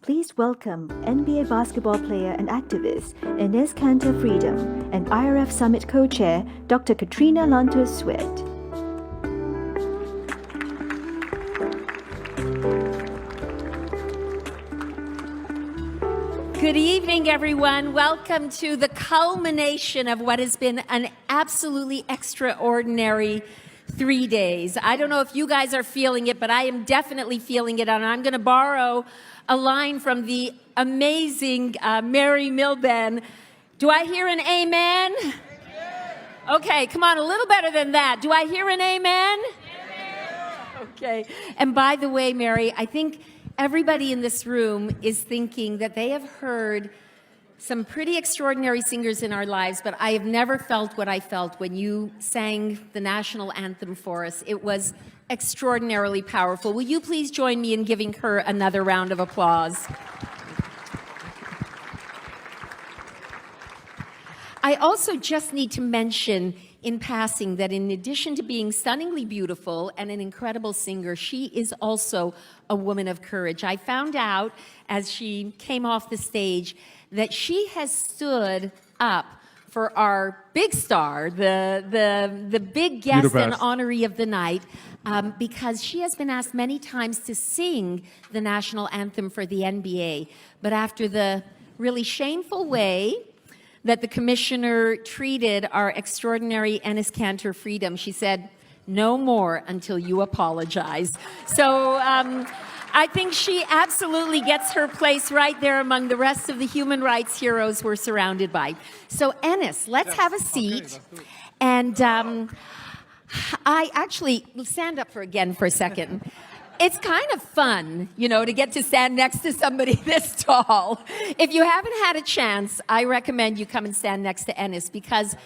Please welcome NBA basketball player and activist Enes Kanter Freedom and IRF Summit co-chair Dr. Katrina Lantos Sweat. Good evening, everyone. Welcome to the culmination of what has been an absolutely extraordinary 3 days. I don't know if you guys are feeling it, but I am definitely feeling it. And I'm going to borrow a line from the amazing Mary Milben. Do I hear an amen? Amen? Okay, come on, a little better than that. Do I hear an amen? Amen. Okay. And by the way, Mary, I think everybody in this room is thinking that they have heard some pretty extraordinary singers in our lives, but I have never felt what I felt when you sang the national anthem for us. It was extraordinarily powerful. Will you please join me in giving her another round of applause? I also just need to mention in passing that in addition to being stunningly beautiful and an incredible singer, she is also a woman of courage. I found out as she came off the stage that she has stood up for our big star, the big guest and honoree of the night, because she has been asked many times to sing the national anthem for the NBA. But after the really shameful way that the commissioner treated our extraordinary Enes Kanter Freedom, she said, "No more until you apologize." So I think she absolutely gets her place right there among the rest of the human rights heroes we're surrounded by. So Enes, let's have a seat. And I actually, stand up for a second. It's kind of fun, you know, to get to stand next to somebody this tall. If you haven't had a chance, I recommend you come and stand next to Enes because,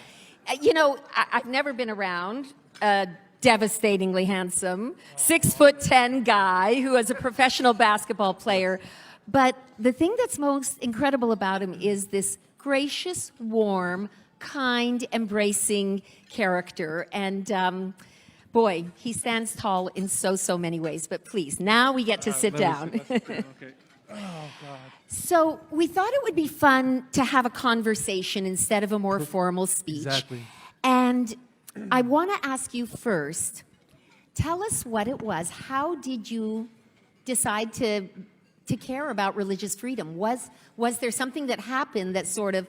you know, I've never been around a devastatingly handsome 6'10" guy who is a professional basketball player. But the thing that's most incredible about him is this gracious, warm, kind, embracing character. And boy, he stands tall in so many ways. But please, now we get to sit down. Okay. Oh, God. So we thought it would be fun to have a conversation instead of a more formal speech. Exactly. And I want to ask you first, tell us what it was. How did you decide to care about religious freedom? Was there something that happened that sort of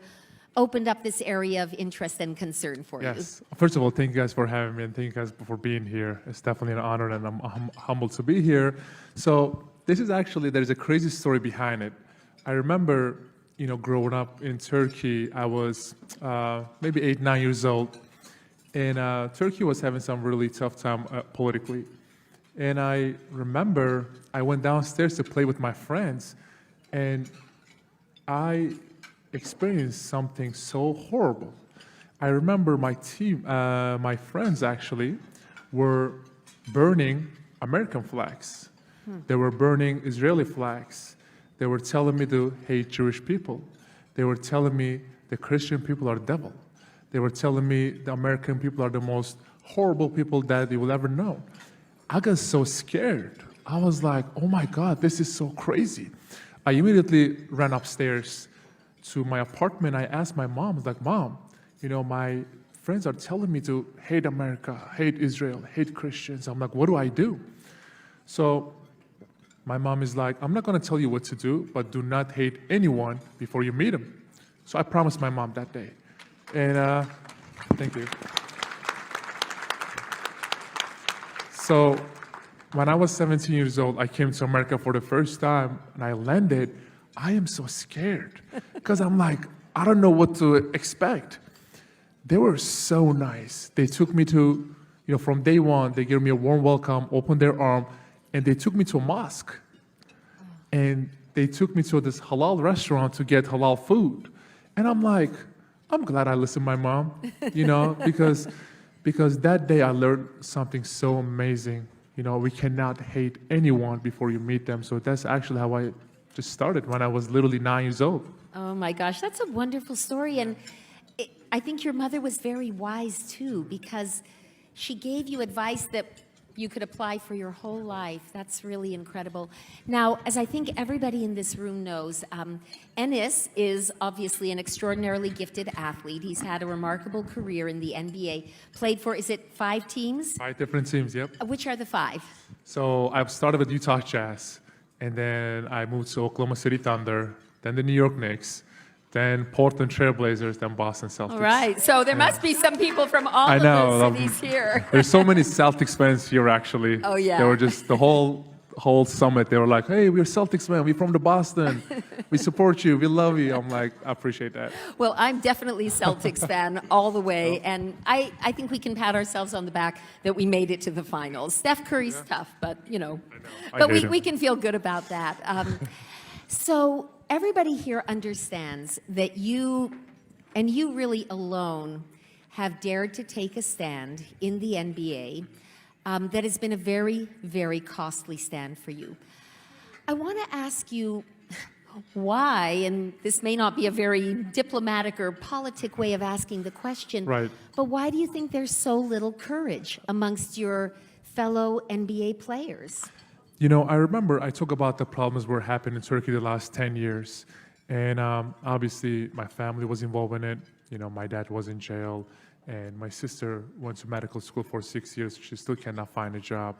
opened up this area of interest and concern for you? Yes. First of all, thank you guys for having me and thank you guys for being here. It's definitely an honor and I'm humbled to be here. So this is actually, there's a crazy story behind it. I remember, you know, growing up in Turkey, I was maybe 8-9 years old. And Turkey was having some really tough time politically. And I remember I went downstairs to play with my friends, and I experienced something so horrible. I remember my team, my friends actually, were burning American flags. They were burning Israeli flags. They were telling me to hate Jewish people. They were telling me the Christian people are the devil. They were telling me the American people are the most horrible people that you will ever know. I got so scared. I was like, oh my God, this is so crazy. I immediately ran upstairs to my apartment. I asked my mom, I was like, Mom, you know, my friends are telling me to hate America, hate Israel, hate Christians. I'm like, what do I do? So my mom is like, I'm not going to tell you what to do, but do not hate anyone before you meet him. So I promised my mom that day. And thank you. So when I was 17 years old, I came to America for the first time and I landed. I am so scared because I'm like, I don't know what to expect. They were so nice. They took me to, you know, from day one, they gave me a warm welcome, opened their arm, and they took me to a mosque. And they took me to this halal restaurant to get halal food. And I'm like, I'm glad I listened to my mom, you know, because that day I learned something so amazing. You know, we cannot hate anyone before you meet them. So that's actually how I just started when I was literally 9 years old. Oh my gosh, that's a wonderful story. And I think your mother was very wise too, because she gave you advice that you could apply for your whole life. That's really incredible. Now, as I think everybody in this room knows, Enes is obviously an extraordinarily gifted athlete. He's had a remarkable career in the NBA. Played for, is it 5 teams? 5 different teams, yep. Which are the 5? So I've started with Utah Jazz, and then I moved to Oklahoma City Thunder, then the New York Knicks, then Portland Trail Blazers, then Boston Celtics. All right, so there must be some people from all I of know, the cities here. There's so many Celtics fans here, actually. Oh, yeah. They were just, the whole summit, they were like, hey, we're Celtics fans, we're from the Boston. We support you, we love you. I'm like, I appreciate that. Well, I'm definitely Celtics fan all the way, and I think we can pat ourselves on the back that we made it to the finals. Steph Curry's tough, but, you know. But we can feel good about that. So everybody here understands that you, and you really alone, have dared to take a stand in the NBA that has been a very, very costly stand for you. I want to ask you why, and this may not be a very diplomatic or politic way of asking the question, right, but why do you think there's so little courage amongst your fellow NBA players? You know, I remember I talk about the problems were happening in Turkey the last 10 years. And obviously, my family was involved in it. You know, my dad was in jail, and my sister went to medical school for 6 years. She still cannot find a job.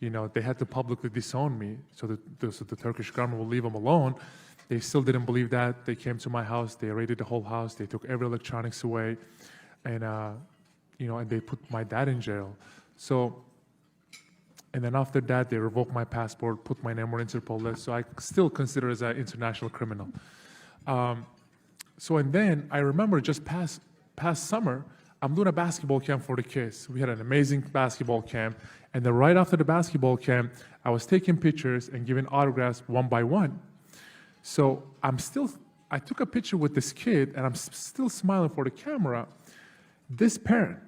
You know, they had to publicly disown me, so the Turkish government will leave them alone. They still didn't believe that. They came to my house. They raided the whole house. They took every electronics away, and you know, and they put my dad in jail. So. And then after that, they revoked my passport, put my name on Interpol list. So I still consider as an international criminal. And then I remember just past summer, I'm doing a basketball camp for the kids. We had an amazing basketball camp. And then right after the basketball camp, I was taking pictures and giving autographs one by one. So I took a picture with this kid, and I'm still smiling for the camera. This parent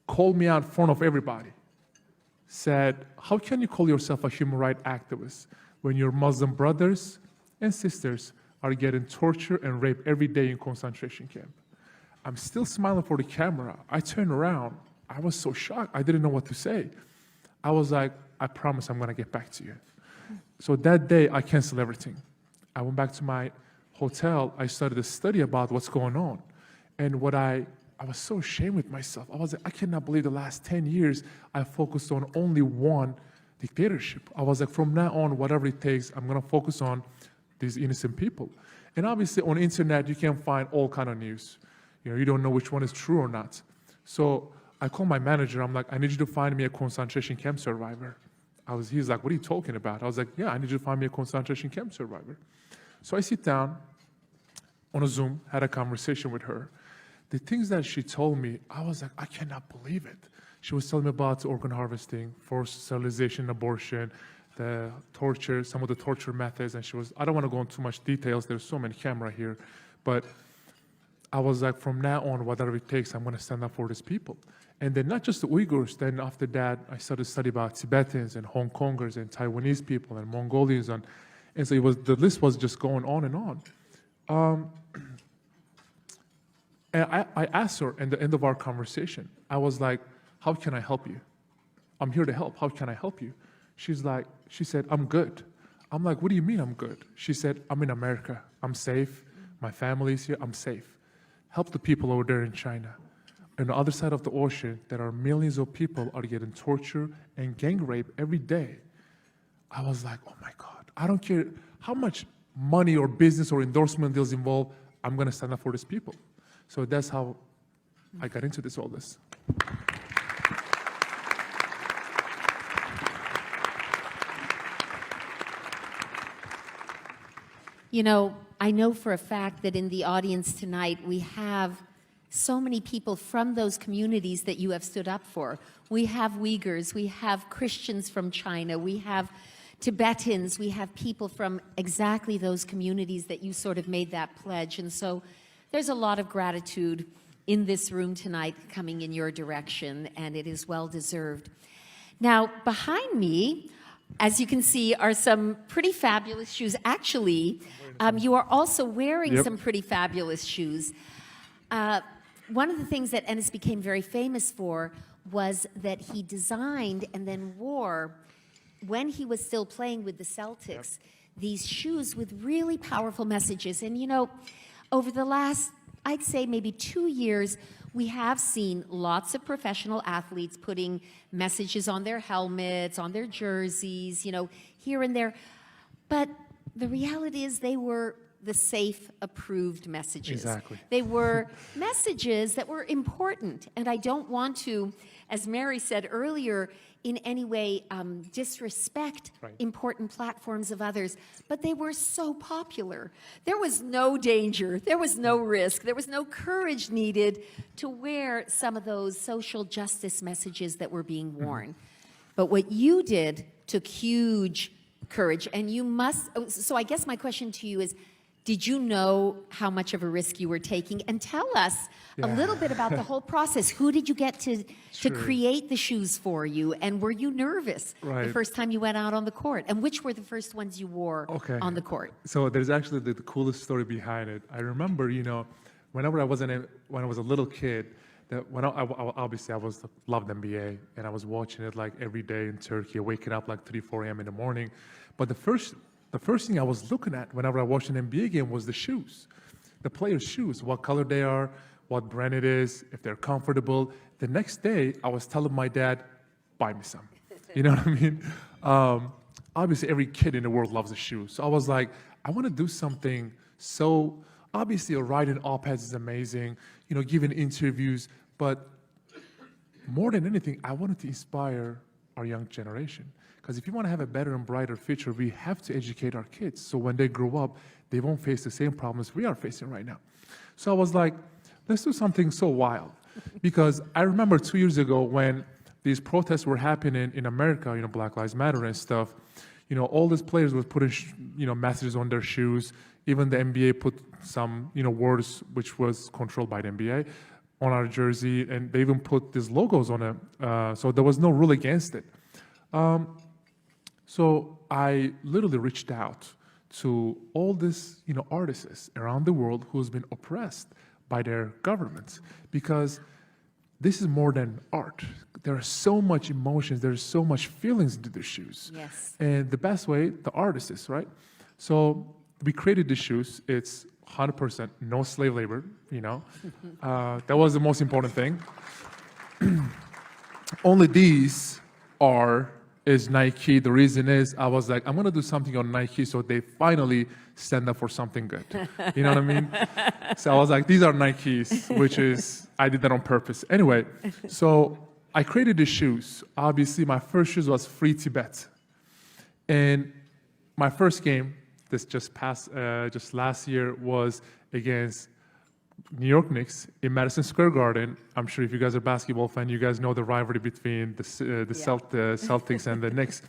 called me out in front of everybody. Said, how can you call yourself a human rights activist when your Muslim brothers and sisters are getting tortured and raped every day in concentration camp? I'm still smiling for the camera. I turned around. I was so shocked. I didn't know what to say. I was like, I promise I'm going to get back to you. So that day, I canceled everything. I went back to my hotel. I started to study about what's going on. And I was so ashamed with myself. I was like, I cannot believe the last 10 years I focused on only one dictatorship. I was like, from now on, whatever it takes, I'm gonna focus on these innocent people. And obviously on the internet, you can find all kind of news. You know, you don't know which one is true or not. So I called my manager, I'm like, I need you to find me a concentration camp survivor. He's like, what are you talking about? I was like, yeah, I need you to find me a concentration camp survivor. So I sit down on a Zoom, had a conversation with her. The things that she told me, I was like, I cannot believe it. She was telling me about organ harvesting, forced sterilization, abortion, the torture, some of the torture methods, and I don't want to go into too much details, there's so many camera here, but I was like, from now on, whatever it takes, I'm going to stand up for these people. And then not just the Uyghurs, then after that, I started to study about Tibetans and Hong Kongers and Taiwanese people and Mongolians, and so the list was just going on and on. And I asked her at the end of our conversation, I was like, how can I help you? I'm here to help. How can I help you? She said, I'm good. I'm like, what do you mean I'm good? She said, I'm in America. I'm safe. My family's here. I'm safe. Help the people over there in China. On the other side of the ocean, there are millions of people are getting tortured and gang raped every day. I was like, oh my God. I don't care how much money or business or endorsement deals involved. I'm going to stand up for these people. So that's how I got into all this. You know, I know for a fact that in the audience tonight, we have so many people from those communities that you have stood up for. We have Uyghurs, we have Christians from China, we have Tibetans, we have people from exactly those communities that you sort of made that pledge. And so there's a lot of gratitude in this room tonight coming in your direction, and it is well deserved. Now, behind me, as you can see, are some pretty fabulous shoes. Actually, you are also wearing some pretty fabulous shoes. One of the things that Enes became very famous for was that he designed and then wore, when he was still playing with the Celtics, these shoes with really powerful messages. And, you know, over the last, I'd say maybe 2 years, we have seen lots of professional athletes putting messages on their helmets, on their jerseys, you know, here and there. But the reality is they were the safe, approved messages. Exactly. They were messages that were important. And I don't want to, as Mary said earlier, in any way disrespect important platforms of others, but they were so popular. There was no danger, there was no risk, there was no courage needed to wear some of those social justice messages that were being worn. But what you did took huge courage, and you must, so I guess my question to you is, did you know how much of a risk you were taking? And tell us a little bit about the whole process. Who did you get to create the shoes for you? And were you nervous the first time you went out on the court? And which were the first ones you wore on the court? So there's actually the coolest story behind it. I remember, you know, whenever I was when I was a little kid, that when obviously I loved NBA, and I was watching it like every day in Turkey, waking up like 3, 4 a.m. in the morning. But the first thing I was looking at whenever I watched an NBA game was the shoes, the players' shoes, what color they are, what brand it is, if they're comfortable. The next day, I was telling my dad, buy me some. You know what I mean? Obviously, every kid in the world loves a shoe. So I was like, I want to do something so, obviously, writing op-eds is amazing, you know, giving interviews, but more than anything, I wanted to inspire our young generation. Because if you want to have a better and brighter future, we have to educate our kids. So when they grow up, they won't face the same problems we are facing right now. So I was like, let's do something so wild. Because I remember 2 years ago when these protests were happening in America, you know, Black Lives Matter and stuff, you know, all these players were putting, you know, messages on their shoes. Even the NBA put some, you know, words which was controlled by the NBA on our jersey, and they even put these logos on it. So there was no rule against it. So I literally reached out to all these, you know, artists around the world who's been oppressed by their governments, because this is more than art. There are so much emotions, there's so much feelings into the shoes. Yes. And the best way, the artists, right? So we created the shoes. It's 100% no slave labor, you know. That was the most important thing. Only these is Nike. The reason is I was like, I'm going to do something on Nike so they finally stand up for something good. You know what I mean? So I was like, these are Nikes, which is, I did that on purpose. Anyway, so I created the shoes. Obviously, my first shoes was free Tibet. And my first game, this just last year, was against New York Knicks in Madison Square Garden. I'm sure if you guys are basketball fan, you guys know the rivalry between the Celtics and the Knicks.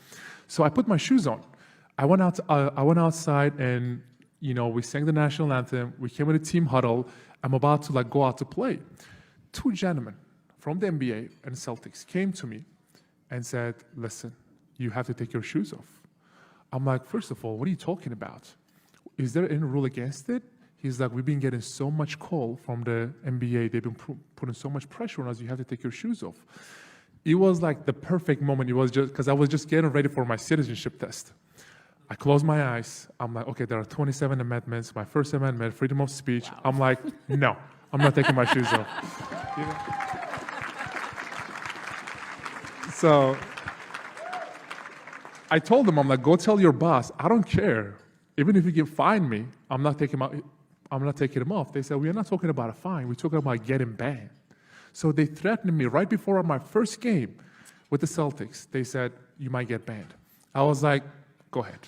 So I put my shoes on. I went outside, and you know, we sang the national anthem. We came in a team huddle. I'm about to go out to play. 2 gentlemen from the NBA and Celtics came to me and said, "Listen, you have to take your shoes off." I'm like, first of all, what are you talking about? Is there any rule against it? He's like, we've been getting so much call from the NBA. They've been putting so much pressure on us. You have to take your shoes off. It was like the perfect moment. It was just because I was just getting ready for my citizenship test. I closed my eyes. I'm like, okay, there are 27 amendments. My first amendment, freedom of speech. Wow. I'm like, no, I'm not taking my shoes off. You know? So I told them, I'm like, go tell your boss. I don't care. Even if you can fine me, I'm not taking them off. They said, we are not talking about a fine. We're talking about getting banned. So they threatened me right before my first game with the Celtics. They said, you might get banned. I was like, go ahead.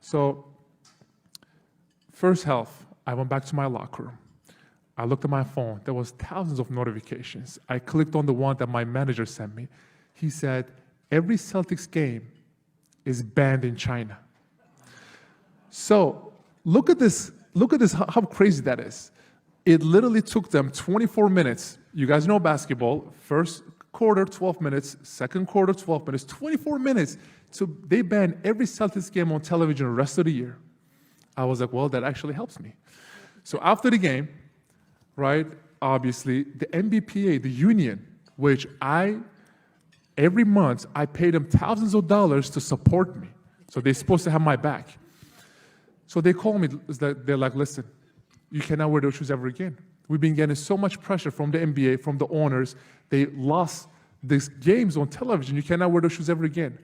So first half, I went back to my locker room. I looked at my phone. There was thousands of notifications. I clicked on the one that my manager sent me. He said, every Celtics game is banned in China. So look at this, how crazy that is. It literally took them 24 minutes. You guys know basketball. First quarter, 12 minutes. Second quarter, 12 minutes. 24 minutes. So they banned every Celtics game on television the rest of the year. I was like, well, that actually helps me. So after the game, right, obviously, the NBPA, the union, which I Every month, I paid them thousands of dollars to support me. So they're supposed to have my back. So they call me, they're like, listen, you cannot wear those shoes ever again. We've been getting so much pressure from the NBA, from the owners. They lost these games on television. You cannot wear those shoes ever again.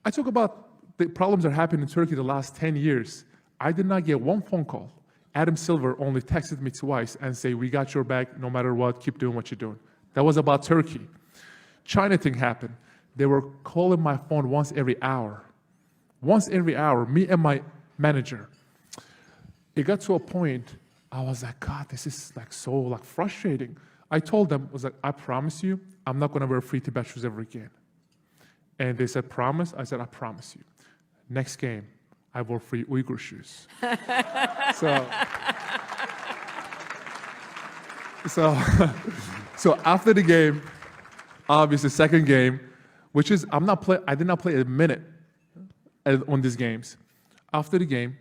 I talk about the problems that happened in Turkey the last 10 years. I did not get one phone call. Adam Silver only texted me twice and say, we got your back no matter what, keep doing what you're doing. That was about Turkey. China thing happened. They were calling my phone once every hour. Once every hour, me and my manager. It got to a point, I was like, God, this is like so like frustrating. I told them, I was like, I promise you, I'm not gonna wear free Tibet shoes ever again. And they said, promise? I said, I promise you. Next game, I wore free Uyghur shoes. So after the game, obviously second game, which is I did not play a minute on these games. After the game,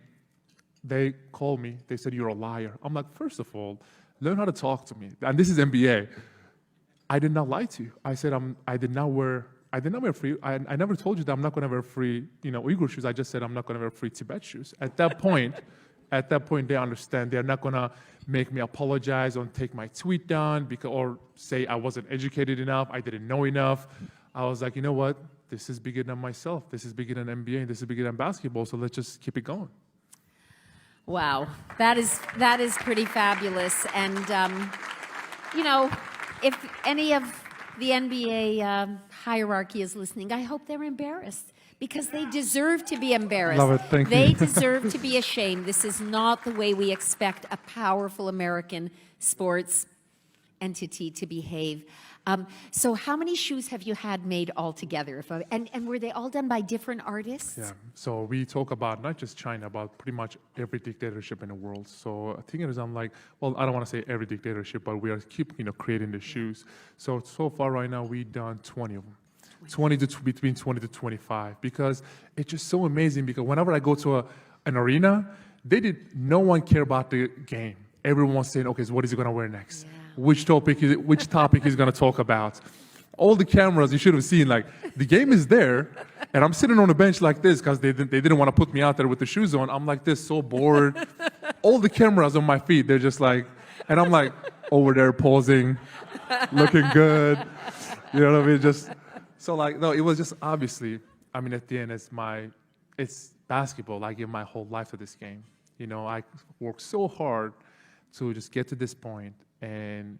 they called me. They said, you're a liar. I'm like, first of all, learn how to talk to me. And this is NBA. I did not lie to you. I said I did not wear free. I never told you that I'm not going to wear free, Uyghur shoes. I just said I'm not going to wear free Tibet shoes. At that point, they understand. They're not going to make me apologize or take my tweet down or say I wasn't educated enough, I didn't know enough. I was like, you know what? This is bigger than myself. This is bigger than NBA. This is bigger than basketball. So let's just keep it going. Wow, that is pretty fabulous. And if any of the NBA hierarchy is listening, I hope they're embarrassed because they deserve to be embarrassed. Love it. Thank you. They deserve to be ashamed. This is not the way we expect a powerful American sports entity to behave. So how many shoes have you had made altogether? And were they all done by different artists? Yeah, so we talk about not just China, about pretty much every dictatorship in the world. So I think it is I don't want to say every dictatorship, but we are creating the shoes. So far right now, we've done 20 of them. Between 20 to 25, because it's just so amazing. Because whenever I go to an arena, no one care about the game. Everyone's saying, okay, so what is he going to wear next? Yeah. Which topic he's going to talk about? All the cameras, you should have seen, like, the game is there, and I'm sitting on a bench like this because they didn't want to put me out there with the shoes on. I'm like this, so bored. All the cameras on my feet, they're just like, and I'm like over there posing, looking good. You know what I mean? No, it was just obviously, at the end, it's basketball. I give my whole life to this game. I worked so hard to just get to this point. And,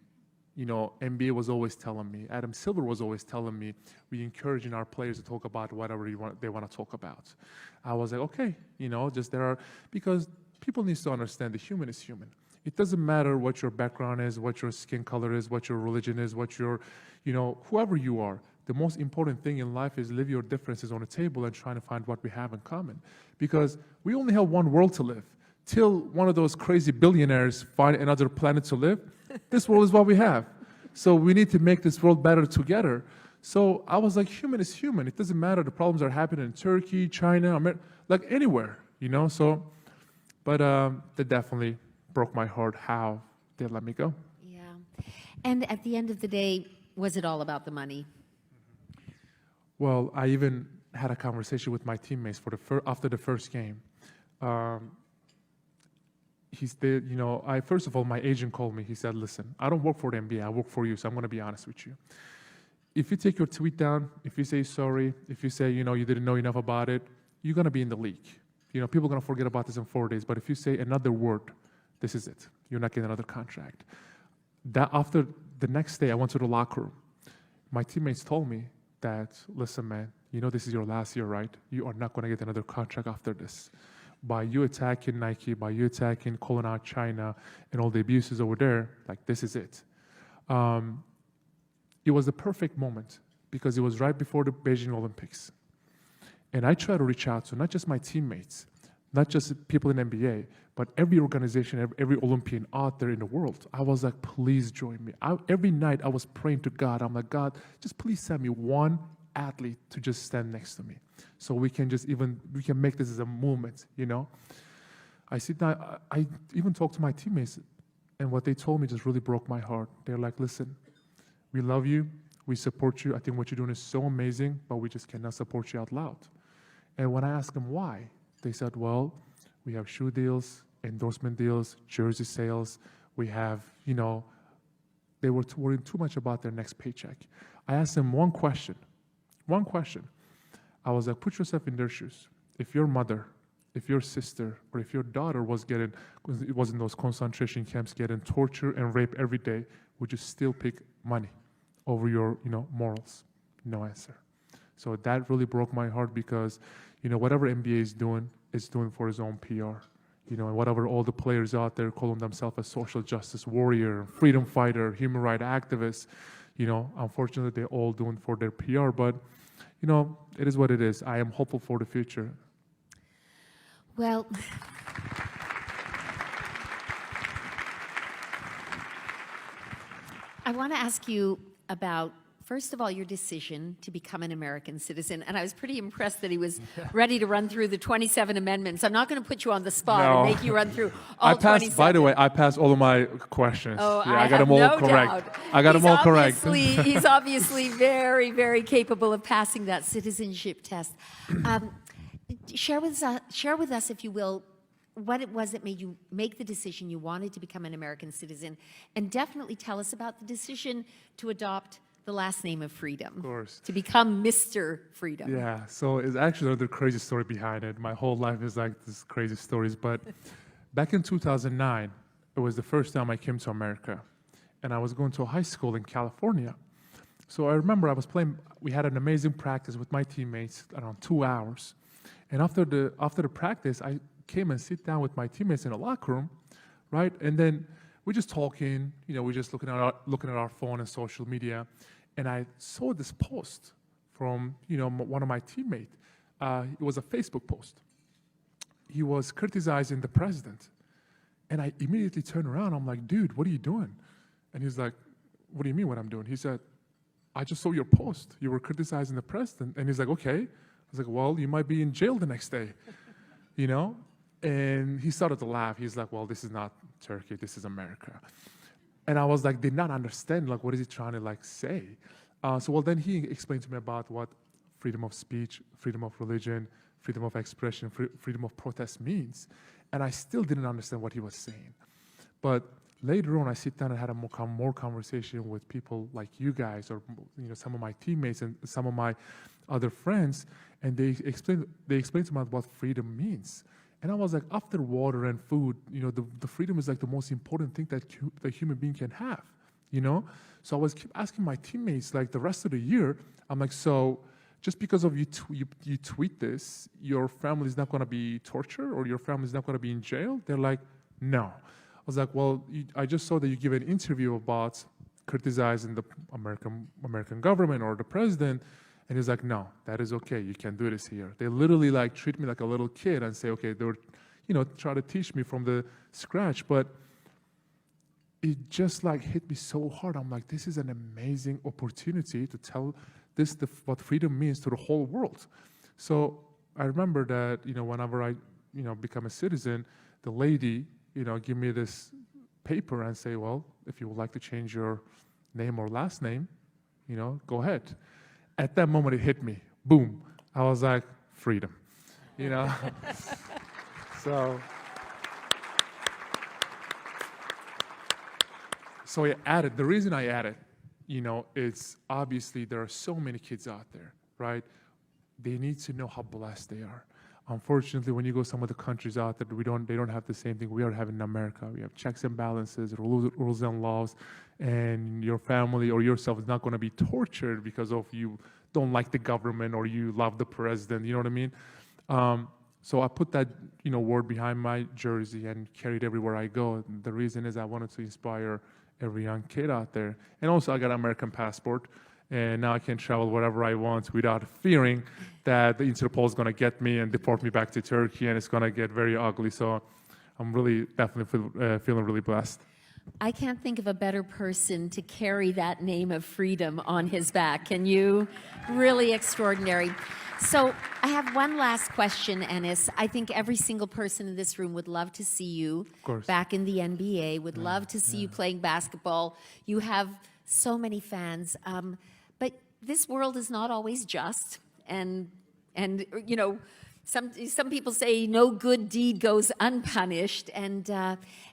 NBA was always telling me, Adam Silver was always telling me, we encouraging our players to talk about whatever they want to talk about. I was like, okay, because people need to understand the human is human. It doesn't matter what your background is, what your skin color is, what your religion is, what your, whoever you are. The most important thing in life is leave your differences on the table and trying to find what we have in common. Because we only have one world to live. Till one of those crazy billionaires find another planet to live, this world is what we have. So we need to make this world better together. So I was like, human is human. It doesn't matter the problems are happening in Turkey, China, like anywhere, So, but that definitely broke my heart how they let me go. Yeah. And at the end of the day, was it all about the money? Well, I even had a conversation with my teammates after the first game. First of all, my agent called me. He said, listen, I don't work for the NBA. I work for you, so I'm going to be honest with you. If you take your tweet down, if you say sorry, if you say, you didn't know enough about it, you're going to be in the league. People are going to forget about this in 4 days. But if you say another word, this is it. You're not getting another contract. After the next day, I went to the locker room. My teammates told me that, listen, man, this is your last year, right? You are not going to get another contract after this. By you attacking Nike, by you calling out China and all the abuses over there, like, this is it. It was the perfect moment because it was right before the Beijing Olympics. And I tried to reach out to not just my teammates, not just people in NBA, but every organization, every Olympian out there in the world. I was like, please join me. Every night I was praying to God. I'm like, God, just please send me one athlete to just stand next to me. So we can make this as a movement, I sit down, I even talked to my teammates, and what they told me just really broke my heart. They're like, listen, we love you. We support you. I think what you're doing is so amazing, but we just cannot support you out loud. And when I asked them why, they said, well, we have shoe deals, endorsement deals, jersey sales. We have, they were worrying too much about their next paycheck. I asked them one question. I was like, put yourself in their shoes. If your mother, if your sister, or if your daughter was in those concentration camps getting tortured and raped every day, would you still pick money over your, morals? No answer. So that really broke my heart because, whatever NBA is doing for his own PR. And whatever all the players out there calling themselves a social justice warrior, freedom fighter, human rights activist, unfortunately they're all doing for their PR, but, it is what it is. I am hopeful for the future. Well, I want to ask you about, first of all, your decision to become an American citizen. And I was pretty impressed that he was ready to run through the 27 amendments. I'm not going to put you on the spot and make you run through all 27. By the way, I passed all of my questions. Oh, yeah, I got them all no correct. Doubt. I got them all correct. He's obviously very, very capable of passing that citizenship test. Share with us, if you will, what it was that made you make the decision you wanted to become an American citizen, and definitely tell us about the decision to adopt the last name of Freedom. Of course. To become Mr. Freedom. Yeah, so it's actually another crazy story behind it. My whole life is like these crazy stories. But back in 2009, it was the first time I came to America. And I was going to a high school in California. So I remember we had an amazing practice with my teammates, around 2 hours. And after the practice, I came and sit down with my teammates in a locker room, right? And then we're just talking, we're just looking at our phone and social media. And I saw this post from, one of my teammates. It was a Facebook post. He was criticizing the president. And I immediately turned around. I'm like, dude, what are you doing? And he's like, what do you mean what I'm doing? He said, I just saw your post. You were criticizing the president. And he's like, okay. I was like, well, you might be in jail the next day, And he started to laugh. He's like, well, this is not Turkey. This is America. And I was like, did not understand, what is he trying to, say? Then he explained to me about what freedom of speech, freedom of religion, freedom of expression, freedom of protest means. And I still didn't understand what he was saying. But later on, I sit down and had a more conversation with people like you guys, or some of my teammates and some of my other friends, and they explained to me what freedom means. And I was like, after water and food, the freedom is the most important thing that a human being can have, So I was keep asking my teammates, the rest of the year, I'm like, so just because of you tweet this, your family is not going to be tortured or your family is not going to be in jail? They're like, no. I was like, well, I just saw that you give an interview about criticizing the American government or the president. And he's like, no, that is okay. You can do this here. They literally treat me like a little kid and say, okay, they were, try to teach me from the scratch. But it just hit me so hard. I'm like, this is an amazing opportunity to tell what freedom means to the whole world. So I remember that, whenever I, become a citizen, the lady, give me this paper and say, well, if you would like to change your name or last name, go ahead. At that moment, it hit me. Boom. I was like, freedom. So I added, the reason I added, it's obviously there are so many kids out there, right? They need to know how blessed they are. Unfortunately, when you go some of the countries out there, they don't have the same thing we are having in America. We have checks and balances, rules and laws, and your family or yourself is not going to be tortured because of you don't like the government or you love the president. You know what I mean? So I put that word behind my jersey and carry it everywhere I go. And the reason is I wanted to inspire every young kid out there. And also I got an American passport. And now I can travel wherever I want without fearing that the Interpol is going to get me and deport me back to Turkey, and it's going to get very ugly. So I'm really definitely feeling really blessed. I can't think of a better person to carry that name of freedom on his back. Can you? Really extraordinary. So I have one last question, Enes. I think every single person in this room would love to see you back in the NBA, would love to see you playing basketball. You have so many fans. this world is not always just, and you know, some people say no good deed goes unpunished, and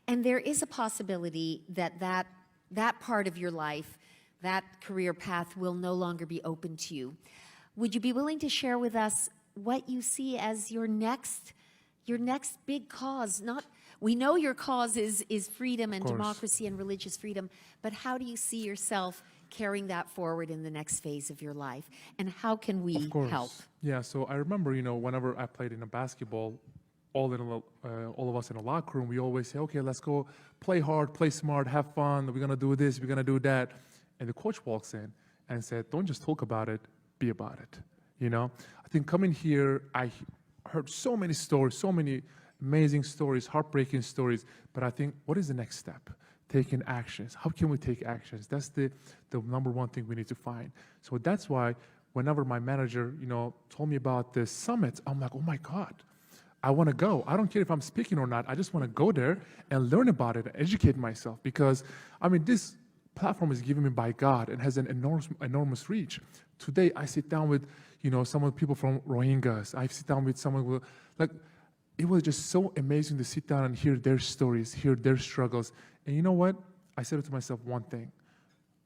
there is a possibility that part of your life, that career path, will no longer be open to you. Would you be willing to share with us what you see as your next big cause? We know your cause is freedom and democracy and religious freedom, but how do you see yourself carrying that forward in the next phase of your life? And how can we help? Yeah, so I remember, whenever I played in a basketball, all of us in a locker room, we always say, okay, let's go play hard, play smart, have fun, we're going to do this, we're going to do that. And the coach walks in and said, don't just talk about it, be about it. I think coming here, I heard so many stories, so many amazing stories, heartbreaking stories, but I think, what is the next step? Taking actions. How can we take actions? That's the number one thing we need to find. So that's why whenever my manager, told me about this summit, I'm like, oh my God, I want to go. I don't care if I'm speaking or not. I just want to go there and learn about it, educate myself, because, this platform is given me by God and has an enormous reach. Today, I sit down with, some of the people from Rohingyas. I sit down with someone who, it was just so amazing to sit down and hear their stories, hear their struggles. And you know what? I said to myself one thing: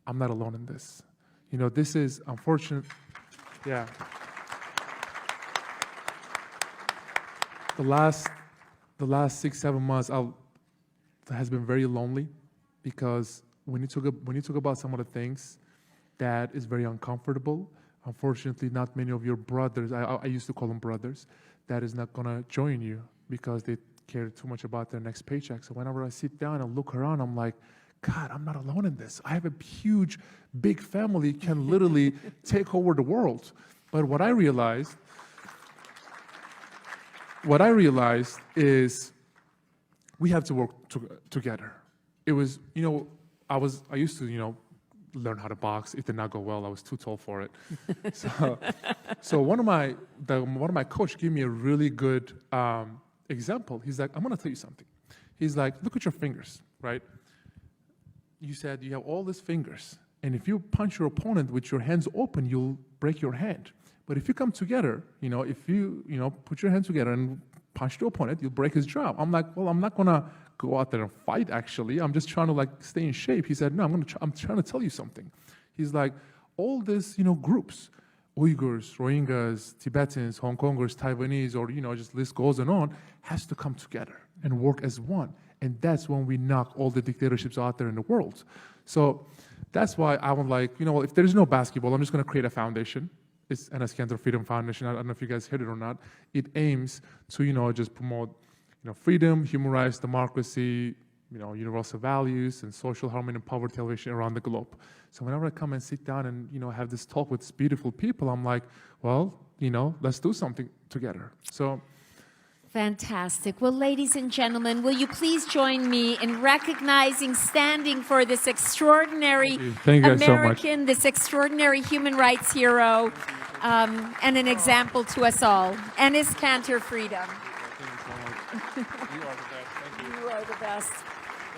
I'm not alone in this. This is unfortunate. Yeah. The last 6-7 months has been very lonely, because when you talk about some of the things that is very uncomfortable, unfortunately, not many of your brothers, I used to call them brothers, that is not going to join you because they care too much about their next paycheck. So whenever I sit down and look around, I'm like, God, I'm not alone in this. I have a huge, big family, can literally take over the world. But what I realized is we have to work together. It was, I used to, learn how to box. It did not go well. I was too tall for it. So one of my coach gave me a really good example. He's like, I'm going to tell you something. He's like, look at your fingers, right? You said you have all these fingers, and if you punch your opponent with your hands open, you'll break your hand. But if you come together, if you put your hands together and punch the opponent, you'll break his jaw. I'm like, well, I'm not going to go out there and fight, actually. I'm just trying to stay in shape. He said, no, I'm trying to tell you something. He's like, all these, groups, Uyghurs, Rohingyas, Tibetans, Hong Kongers, Taiwanese, or, just list goes on, has to come together and work as one. And that's when we knock all the dictatorships out there in the world. So that's why I was like, if there's no basketball, I'm just going to create a foundation. It's Enes Kanter Freedom Foundation. I don't know if you guys heard it or not. It aims to, just promote, freedom, human rights, democracy, universal values, and social harmony and poverty alleviation around the globe. So whenever I come and sit down and, have this talk with these beautiful people, I'm like, well, let's do something together. So. Fantastic. Well, ladies and gentlemen, will you please join me in recognizing, standing for this extraordinary Thank you American, so much. this extraordinary human rights hero, and an example to us all, Enes Kanter Freedom. You are the best. Thank you. You are the best.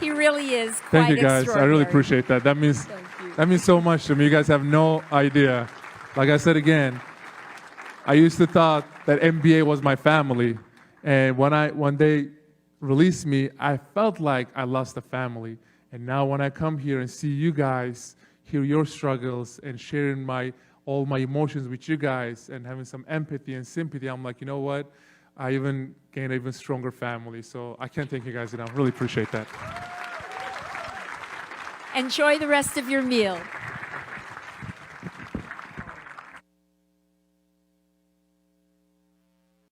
He really is quite Thank you, guys. I really appreciate that. That means so much to me. You guys have no idea. Like I said again, I used to thought that NBA was my family. And when they released me, I felt like I lost a family. And now when I come here and see you guys, hear your struggles, and sharing all my emotions with you guys, and having some empathy and sympathy, I'm like, you know what? I even gained an even stronger family. So I can't thank you guys enough. Really appreciate that. Enjoy the rest of your meal.